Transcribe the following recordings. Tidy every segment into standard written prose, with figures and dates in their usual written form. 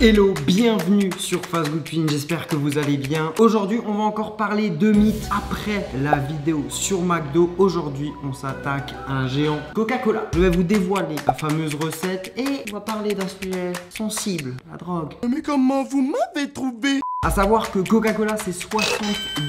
Hello, bienvenue sur Fast Good Twin, j'espère que vous allez bien. Aujourd'hui, on va encore parler de mythes après la vidéo sur McDo. Aujourd'hui, on s'attaque à un géant Coca-Cola. Je vais vous dévoiler la fameuse recette et on va parler d'un sujet sensible, la drogue. Mais comment vous m'avez trouvé? À savoir que Coca-Cola, c'est 70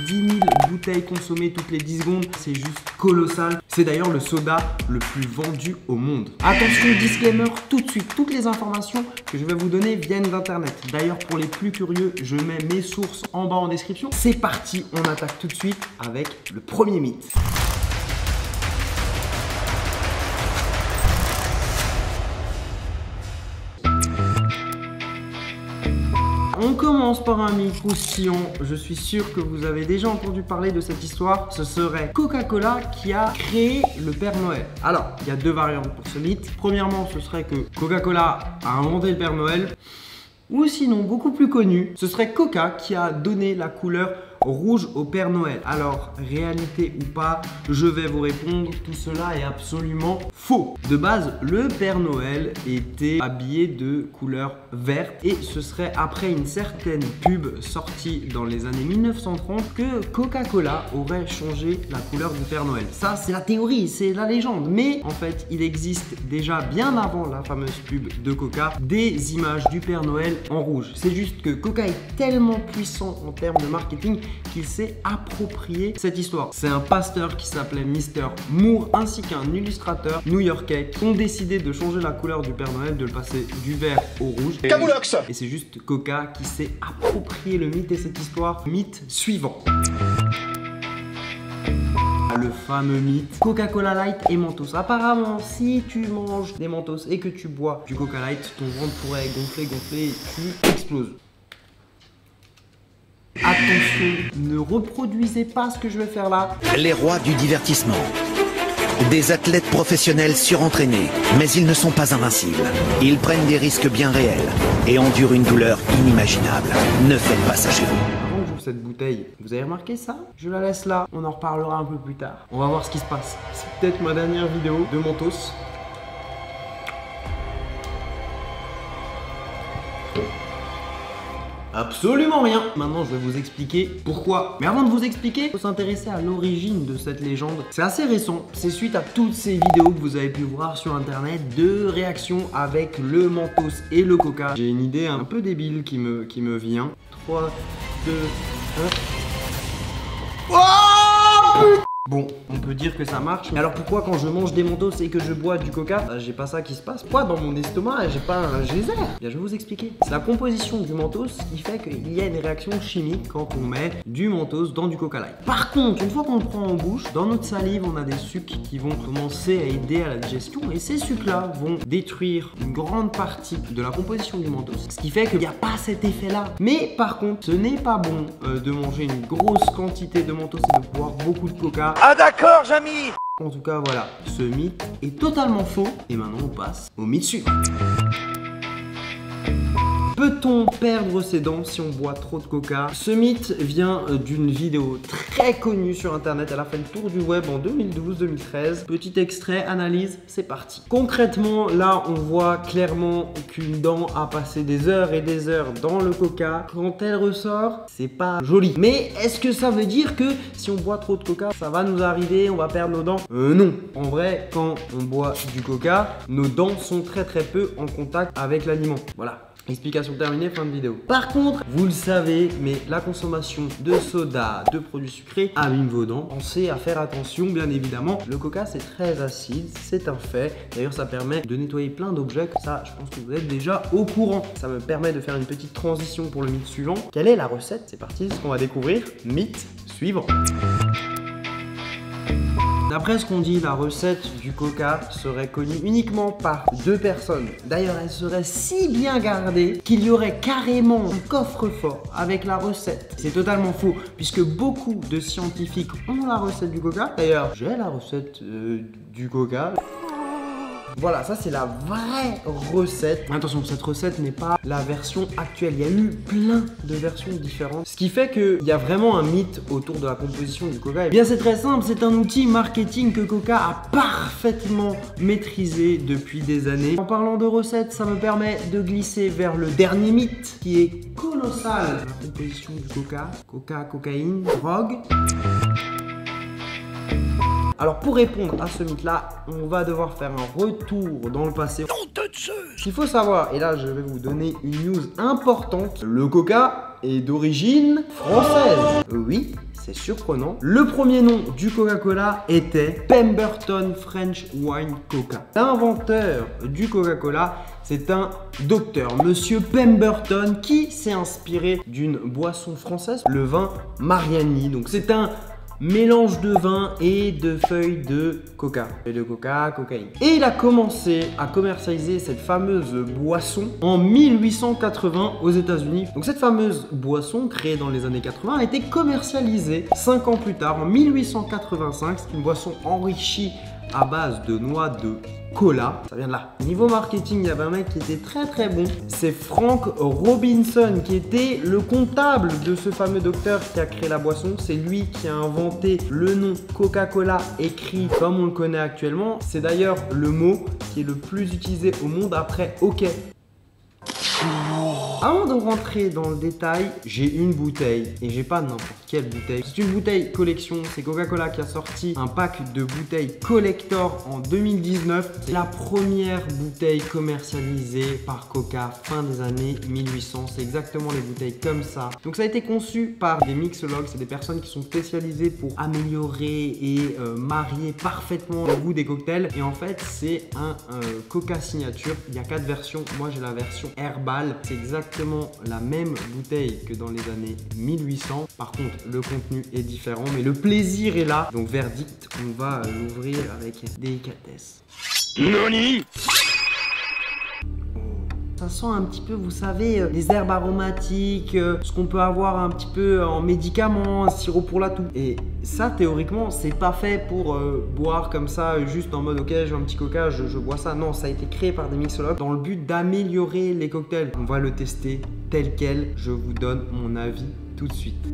000 bouteilles consommées toutes les 10 secondes. C'est juste colossal. C'est d'ailleurs le soda le plus vendu au monde. Attention, disclaimer tout de suite. Toutes les informations que je vais vous donner viennent d'Internet. D'ailleurs, pour les plus curieux, je mets mes sources en bas en description. C'est parti, on attaque tout de suite avec le premier mythe. On commence par un mythe croustillant. Je suis sûr que vous avez déjà entendu parler de cette histoire. Ce serait Coca-Cola qui a créé le Père Noël. Alors, il y a deux variantes pour ce mythe. Premièrement, ce serait que Coca-Cola a inventé le Père Noël. Ou sinon, beaucoup plus connu, ce serait Coca qui a donné la couleur rouge au Père Noël. Alors, réalité ou pas, je vais vous répondre, tout cela est absolument faux. De base, le Père Noël était habillé de couleur verte et ce serait après une certaine pub sortie dans les années 1930 que Coca-Cola aurait changé la couleur du Père Noël. Ça, c'est la théorie, c'est la légende. Mais en fait, il existe déjà bien avant la fameuse pub de Coca des images du Père Noël en rouge. C'est juste que Coca est tellement puissant en termes de marketing qu'il s'est approprié cette histoire. C'est un pasteur qui s'appelait Mr. Moore ainsi qu'un illustrateur new-yorkais qui ont décidé de changer la couleur du Père Noël, de le passer du vert au rouge. Camoulox. Et c'est juste Coca qui s'est approprié le mythe et cette histoire. Mythe suivant. Le fameux mythe Coca-Cola Light et Mentos. Apparemment, si tu manges des Mentos et que tu bois du Coca Light, ton ventre pourrait gonfler et tu exploses. Attention, ne reproduisez pas ce que je vais faire là. Les rois du divertissement. Des athlètes professionnels surentraînés, mais ils ne sont pas invincibles. Ils prennent des risques bien réels et endurent une douleur inimaginable. Ne faites pas ça chez vous. Avant que j'ouvre cette bouteille, vous avez remarqué ça? Je la laisse là, on en reparlera un peu plus tard. On va voir ce qui se passe. C'est peut-être ma dernière vidéo de Mentos. Absolument rien. Maintenant, je vais vous expliquer pourquoi. Mais avant de vous expliquer, il faut s'intéresser à l'origine de cette légende. C'est assez récent. C'est suite à toutes ces vidéos que vous avez pu voir sur internet de réactions avec le Mentos et le Coca. J'ai une idée un peu débile qui me vient. 3, 2, 1. Oh putain! Bon, on peut dire que ça marche. Mais alors pourquoi quand je mange des Mentos et que je bois du Coca, j'ai pas ça qui se passe? Pourquoi dans mon estomac j'ai pas un geyser? Bien, je vais vous expliquer. C'est la composition du Mentos qui fait qu'il y a une réaction chimique quand on met du Mentos dans du Coca Light. Par contre, une fois qu'on le prend en bouche, dans notre salive, on a des sucs qui vont commencer à aider à la digestion et ces sucs-là vont détruire une grande partie de la composition du Mentos. Ce qui fait qu'il n'y a pas cet effet-là. Mais par contre, ce n'est pas bon de manger une grosse quantité de Mentos et de boire beaucoup de Coca. Ah d'accord, Jamy. En tout cas, voilà, ce mythe est totalement faux. Et maintenant, on passe au mythe suivant. Peut-on perdre ses dents si on boit trop de coca? Ce mythe vient d'une vidéo très connue sur internet. Elle a fait le tour du web en 2012-2013. Petit extrait, analyse, c'est parti. Concrètement, là, on voit clairement qu'une dent a passé des heures et des heures dans le coca. Quand elle ressort, c'est pas joli. Mais est-ce que ça veut dire que si on boit trop de coca, ça va nous arriver, on va perdre nos dents? Non. En vrai, quand on boit du coca, nos dents sont très peu en contact avec l'aliment. Voilà. Explication terminée, fin de vidéo. Par contre, vous le savez, mais la consommation de soda, de produits sucrés abîme vos dents. Pensez à faire attention, bien évidemment. Le coca, c'est très acide, c'est un fait. D'ailleurs, ça permet de nettoyer plein d'objets. Ça, je pense que vous êtes déjà au courant. Ça me permet de faire une petite transition pour le mythe suivant. Quelle est la recette? C'est parti, c'est ce qu'on va découvrir. Mythe suivant. D'après ce qu'on dit, la recette du coca serait connue uniquement par 2 personnes. D'ailleurs, elle serait si bien gardée qu'il y aurait carrément un coffre-fort avec la recette. C'est totalement faux, puisque beaucoup de scientifiques ont la recette du coca. D'ailleurs, j'ai la recette du coca. Voilà, ça c'est la vraie recette. Attention, cette recette n'est pas la version actuelle. Il y a eu plein de versions différentes. Ce qui fait qu'il y a vraiment un mythe autour de la composition du coca. Eh bien, c'est très simple. C'est un outil marketing que Coca a parfaitement maîtrisé depuis des années. En parlant de recettes, ça me permet de glisser vers le dernier mythe qui est colossal. La composition du coca. Coca, cocaïne, drogue. Alors pour répondre à ce mythe-là, on va devoir faire un retour dans le passé. Ce qu'il faut savoir, et là je vais vous donner une news importante, le coca est d'origine française. Oui, c'est surprenant. Le premier nom du Coca-Cola était Pemberton French Wine Coca. L'inventeur du Coca-Cola, c'est un docteur, Monsieur Pemberton, qui s'est inspiré d'une boisson française, le vin Mariani. Donc c'est un mélange de vin et de feuilles de coca. Feuilles de coca, cocaïne. Et il a commencé à commercialiser cette fameuse boisson en 1880 aux États-Unis. Donc cette fameuse boisson créée dans les années 80 a été commercialisée 5 ans plus tard, en 1885. C'est une boisson enrichie à base de noix de cola, ça vient de là. Niveau marketing, il y avait un mec qui était très bon. C'est Frank Robinson qui était le comptable de ce fameux docteur qui a créé la boisson. C'est lui qui a inventé le nom Coca-Cola écrit comme on le connaît actuellement. C'est d'ailleurs le mot qui est le plus utilisé au monde après OK. Avant de rentrer dans le détail, j'ai une bouteille et j'ai pas n'importe quelle bouteille. C'est une bouteille collection, c'est Coca-Cola qui a sorti un pack de bouteilles collector en 2019. C'est la première bouteille commercialisée par Coca fin des années 1800. C'est exactement les bouteilles comme ça. Donc ça a été conçu par des mixologues, c'est des personnes qui sont spécialisées pour améliorer et marier parfaitement le goût des cocktails. Et en fait, c'est un Coca signature. Il y a 4 versions. Moi, j'ai la version Herbal. C'est exactement la même bouteille que dans les années 1800. Par contre, le contenu est différent, mais le plaisir est là. Donc, verdict, on va l'ouvrir avec délicatesse. Nani? Ça sent un petit peu, vous savez, les herbes aromatiques, ce qu'on peut avoir un petit peu en médicaments, un sirop pour la toux. Et ça, théoriquement, c'est pas fait pour boire comme ça, juste en mode ok, j'ai un petit coca, je bois ça. Non, ça a été créé par des mixologues dans le but d'améliorer les cocktails. On va le tester tel quel. Je vous donne mon avis tout de suite.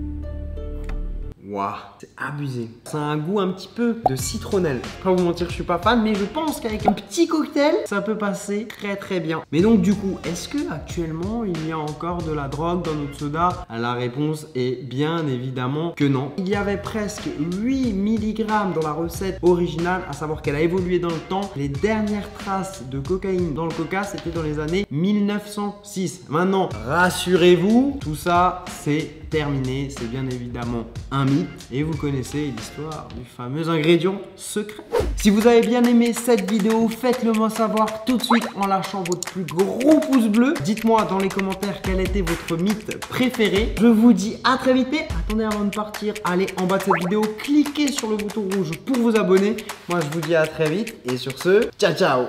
Waouh, c'est abusé. Ça a un goût un petit peu de citronnelle. Pas vous mentir, je suis pas fan, mais je pense qu'avec un petit cocktail, ça peut passer très bien. Mais donc du coup, est-ce que actuellement il y a encore de la drogue dans notre soda? La réponse est bien évidemment que non. Il y avait presque 8 mg dans la recette originale, à savoir qu'elle a évolué dans le temps. Les dernières traces de cocaïne dans le coca, c'était dans les années 1906. Maintenant, rassurez-vous, tout ça, c'est terminé. C'est bien évidemment un mythe et vous connaissez l'histoire du fameux ingrédient secret. Si vous avez bien aimé cette vidéo, faites-le moi savoir tout de suite en lâchant votre plus gros pouce bleu. Dites-moi dans les commentaires quel était votre mythe préféré. Je vous dis à très vite. Et attendez, avant de partir, allez en bas de cette vidéo, cliquez sur le bouton rouge pour vous abonner. Moi je vous dis à très vite et sur ce, ciao ciao.